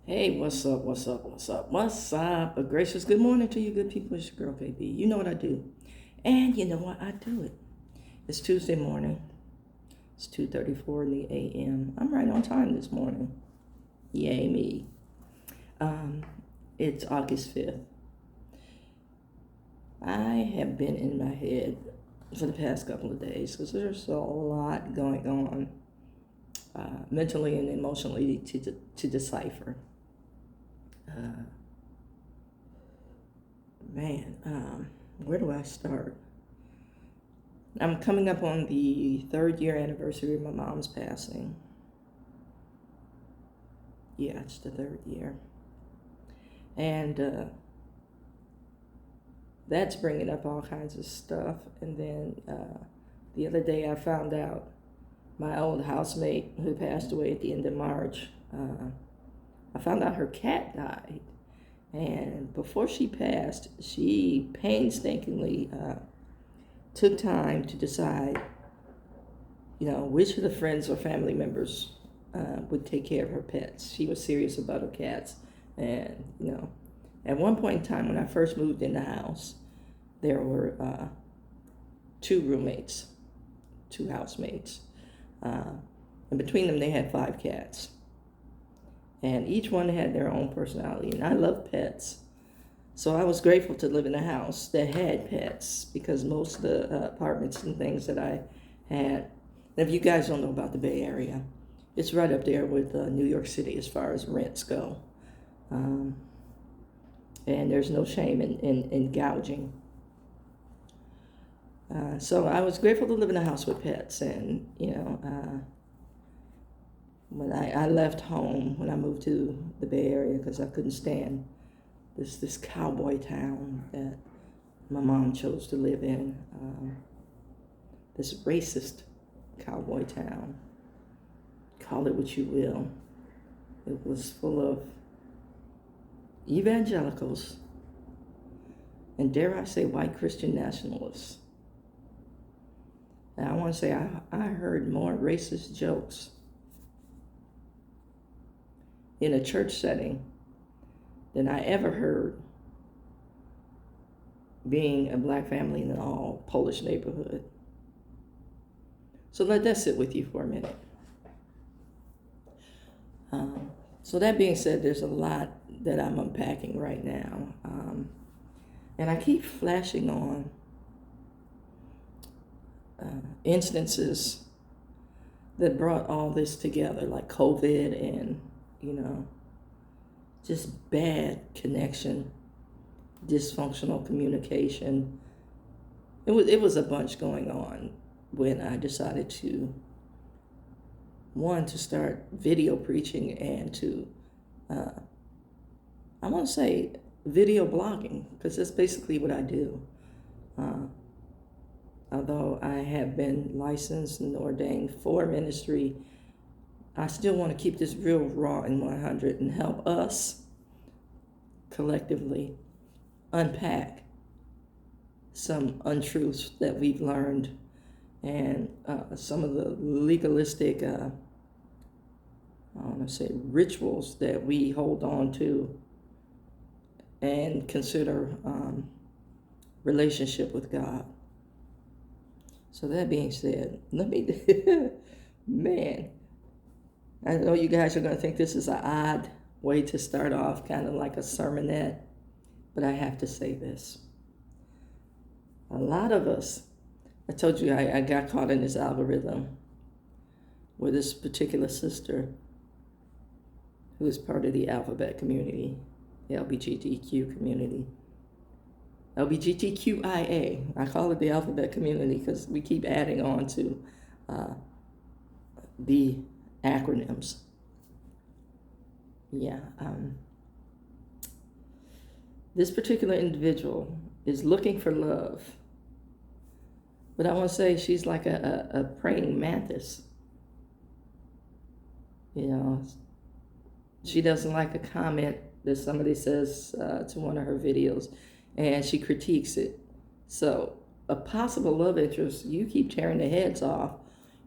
Hey, what's up? What's up? What's up? What's up? A gracious good morning to you, good people. It's your girl, baby. You know what I do, and you know what I do it. It's Tuesday morning. It's 2:34 in the a.m. I'm right on time this morning. Yay me! Um, it's August 5th. I have been in my head for the past couple of days because there's a lot going on mentally and emotionally to decipher. Uh, where do I start? I'm coming up on the third year anniversary of my mom's passing. Yeah, it's the third year. And that's bringing up all kinds of stuff. And then the other day I found out my old housemate who passed away at the end of March, I found out her cat died. And before she passed, she painstakingly took time to decide, which of the friends or family members would take care of her pets. She was serious about her cats. And, at one point in time when I first moved in the house, there were two roommates, two housemates. And between them, they had 5 cats. And each one had their own personality. And I love pets. So I was grateful to live in a house that had pets because most of the apartments and things that I had, and if you guys don't know about the Bay Area, it's right up there with New York City as far as rents go. And there's no shame in gouging. So I was grateful to live in a house with pets. And, when I left home, when I moved to the Bay Area, because I couldn't stand this cowboy town that my mom chose to live in, this racist cowboy town. Call it what you will. It was full of evangelicals and, dare I say, white Christian nationalists. And I want to say I heard more racist jokes in a church setting than I ever heard being a black family in an all Polish neighborhood. So let that sit with you for a minute. So that being said, there's a lot that I'm unpacking right now. And I keep flashing on instances that brought all this together, like COVID and, just bad connection, dysfunctional communication. It was a bunch going on when I decided to start video preaching and to I want to say video blogging, because that's basically what I do. Although I have been licensed and ordained for ministry, I still want to keep this real raw and 100 and help us collectively unpack some untruths that we've learned and some of the legalistic, I want to say, rituals that we hold on to and consider relationship with God. So that being said, man, I know you guys are going to think this is an odd way to start off, kind of like a sermonette, but I have to say this. A lot of us, I told you I got caught in this algorithm with this particular sister who is part of the alphabet community, the LGBTQ community. LGBTQIA. I call it the alphabet community because we keep adding on to the acronyms. Yeah. This particular individual is looking for love. But I want to say she's like a praying mantis. She doesn't like a comment that somebody says to one of her videos, and she critiques it. So a possible love interest, you keep tearing their heads off.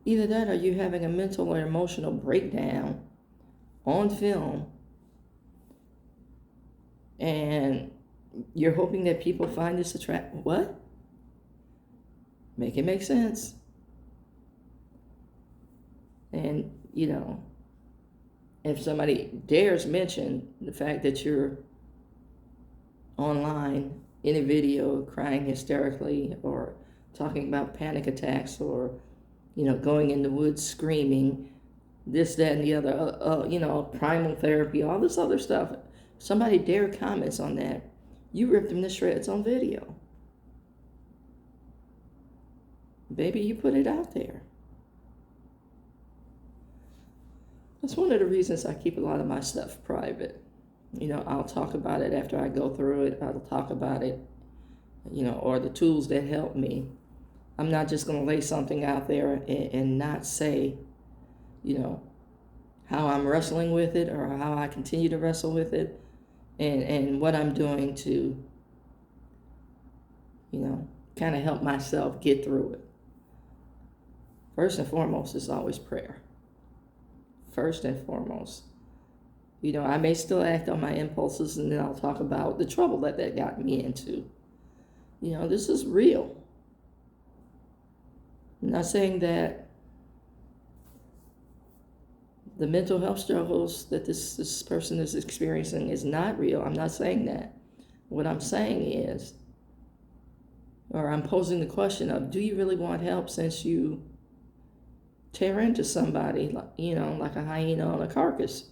Either that or you having a mental or emotional breakdown on film And you're hoping that people find this attractive. What? Make it make sense. And, if somebody dares mention the fact that you're online in a video crying hysterically or talking about panic attacks or, going in the woods screaming, this, that, and the other, primal therapy, all this other stuff. Somebody dare comments on that, you ripped them to shreds on video. Baby, you put it out there. That's one of the reasons I keep a lot of my stuff private. I'll talk about it after I go through it. I'll talk about it, or the tools that help me. I'm not just going to lay something out there and not say, how I'm wrestling with it or how I continue to wrestle with it and what I'm doing to, kind of help myself get through it. First and foremost is always prayer. First and foremost. I may still act on my impulses, and then I'll talk about the trouble that got me into. This is real. I'm not saying that the mental health struggles that this person is experiencing is not real. I'm not saying that. What I'm saying is, or I'm posing the question of, do you really want help since you tear into somebody, like a hyena on a carcass?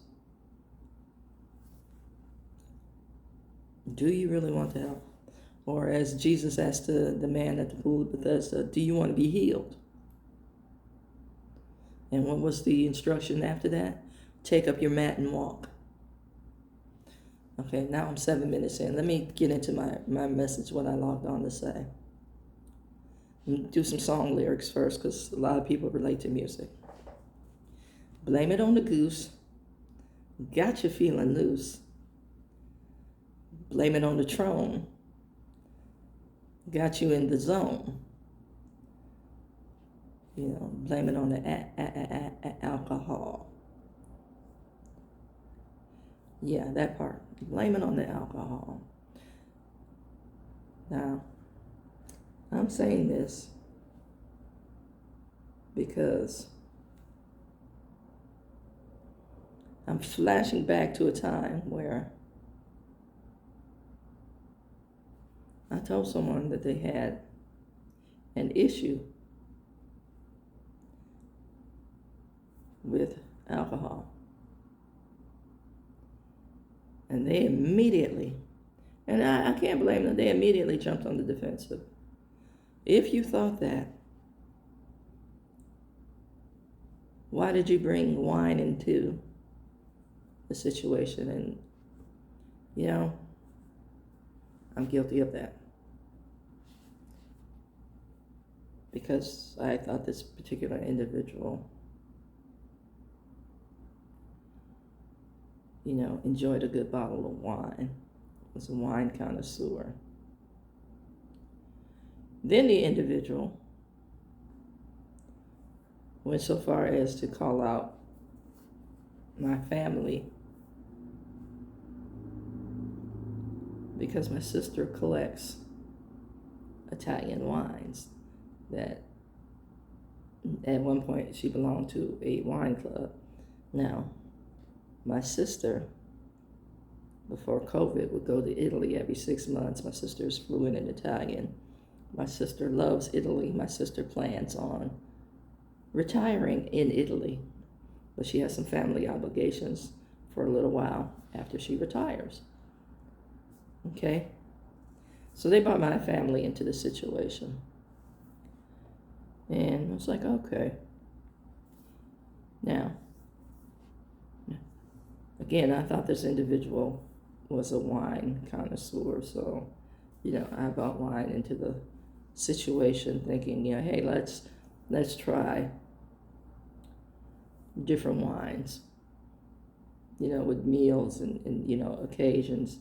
Do you really want to help? Or as Jesus asked the man at the pool of Bethesda, do you want to be healed? And what was the instruction after that? Take up your mat and walk. Okay, now I'm 7 minutes in. Let me get into my message, what I logged on to say. Do some song lyrics first, because a lot of people relate to music. Blame it on the goose. Got you feeling loose. Blame it on the Tron. Got you in the zone. Blame it on the alcohol. Yeah, that part. Blame it on the alcohol. Now, I'm saying this because I'm flashing back to a time where I told someone that they had an issue with alcohol. And they immediately, and I can't blame them, they immediately jumped on the defensive. If you thought that, why did you bring wine into the situation? And, I'm guilty of that. Because I thought this particular individual, enjoyed a good bottle of wine, was a wine connoisseur. Then the individual went so far as to call out my family because my sister collects Italian wines that at one point she belonged to a wine club. Now, my sister, before COVID, would go to Italy every 6 months. My sister is fluent in Italian. My sister loves Italy. My sister plans on retiring in Italy, but she has some family obligations for a little while after she retires. Okay? So they brought my family into the situation. And I was like, okay. Now, again, I thought this individual was a wine connoisseur, so, I brought wine into the situation thinking, hey, let's try different wines, with meals and occasions.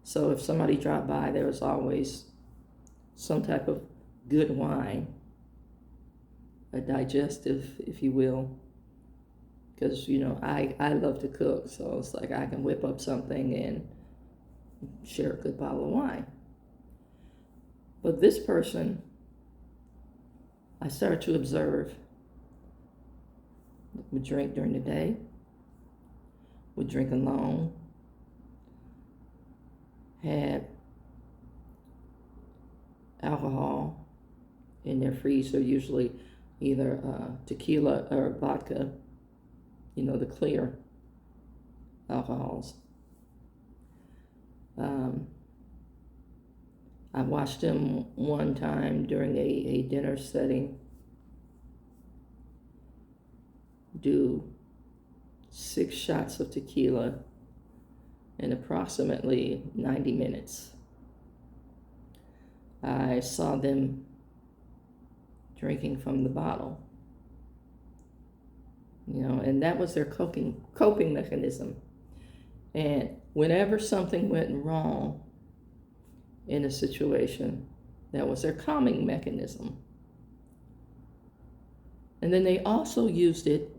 So if somebody dropped by, there was always some type of good wine, a digestive, if you will, because, I love to cook, so it's like I can whip up something and, share a good bottle of wine. But this person, I started to observe, would drink during the day, would drink alone, had alcohol in their freezer, usually either tequila or vodka, the clear alcohols. I watched him one time during a dinner setting do 6 shots of tequila in approximately 90 minutes. I saw them drinking from the bottle, and that was their coping mechanism. And whenever something went wrong in a situation, that was their calming mechanism. And then they also used it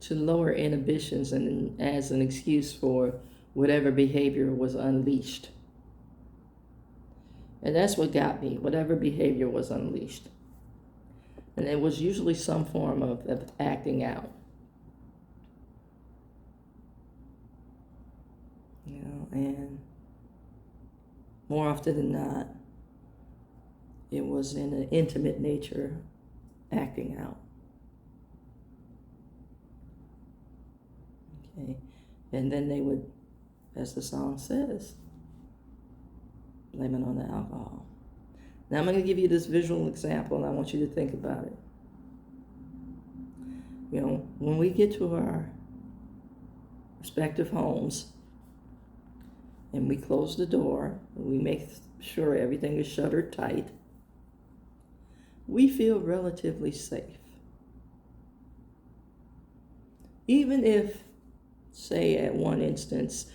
to lower inhibitions and as an excuse for whatever behavior was unleashed. And that's what got me, whatever behavior was unleashed. And it was usually some form of acting out. And more often than not, it was in an intimate nature, acting out. Okay, and then they would, as the song says, blame it on the alcohol. Now I'm going to give you this visual example, and I want you to think about it. When we get to our respective homes, and we close the door, and we make sure everything is shuttered tight, we feel relatively safe. Even if, say at one instance,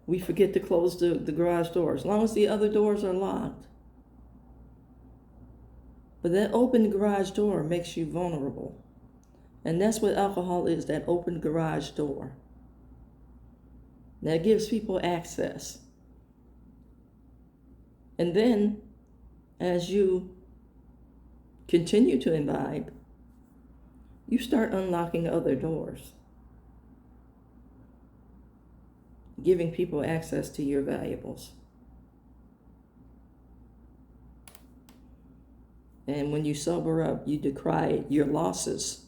we forget to close the garage door, as long as the other doors are locked. But that open garage door makes you vulnerable. And that's what alcohol is, that open garage door. That gives people access. And then, as you continue to imbibe, you start unlocking other doors, giving people access to your valuables. And when you sober up, you decry your losses.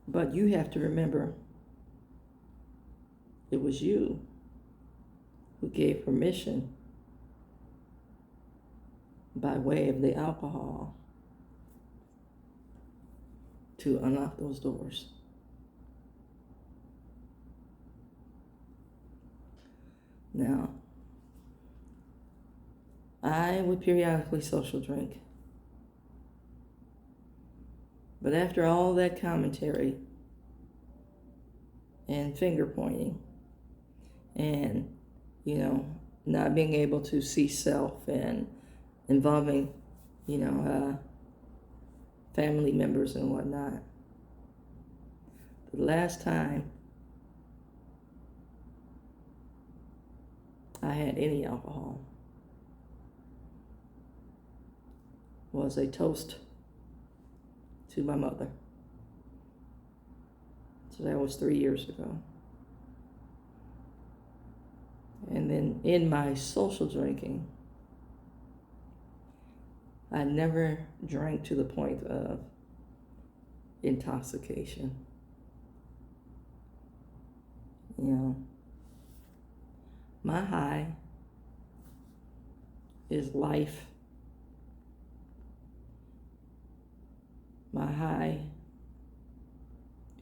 But you have to remember, it was you who gave permission by way of the alcohol to unlock those doors. Now, I would periodically social drink. But after all that commentary and finger pointing and, not being able to see self and involving, family members and whatnot, the last time I had any alcohol was a toast to my mother. So that was 3 years ago. And then in my social drinking, I never drank to the point of intoxication. My high is life. My high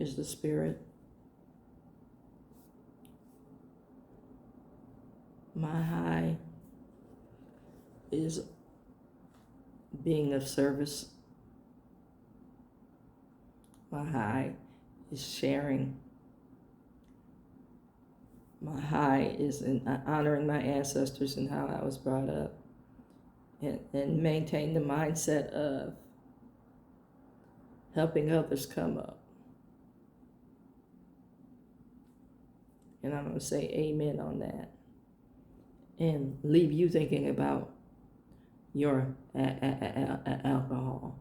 is the spirit. My high is being of service. My high is sharing. My high is in honoring my ancestors and how I was brought up, and maintain the mindset of helping others come up. And I'm going to say amen on that. And leave you thinking about your alcohol.